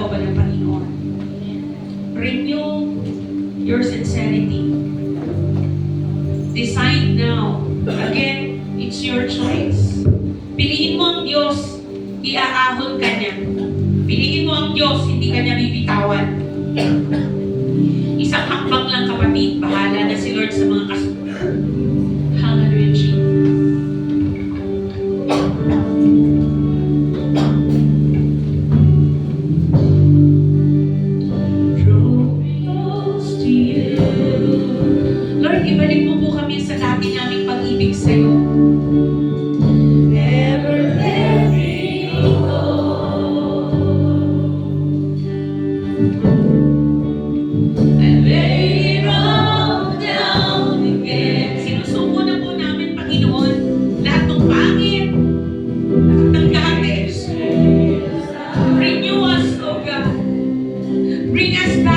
kalooban ng Panginoon. Renew your sincerity. Decide now. Again, it's your choice. Piliin mo ang Diyos, iaahon ka niya. Piliin mo ang Diyos, hindi ka niya bibitawan. Isang hakbang lang, kapatid, bahala na si Lord sa mga kasunod. Hallelujah, Jesus. Lord, ibalik mo po kami sa dati naming pag-ibig sa iyo. Never let me go. I lay it all down again. Sinusuko na po namin, Panginoon, lahat ng pangit, lahat ng gatis. Renew us, O God. Bring us back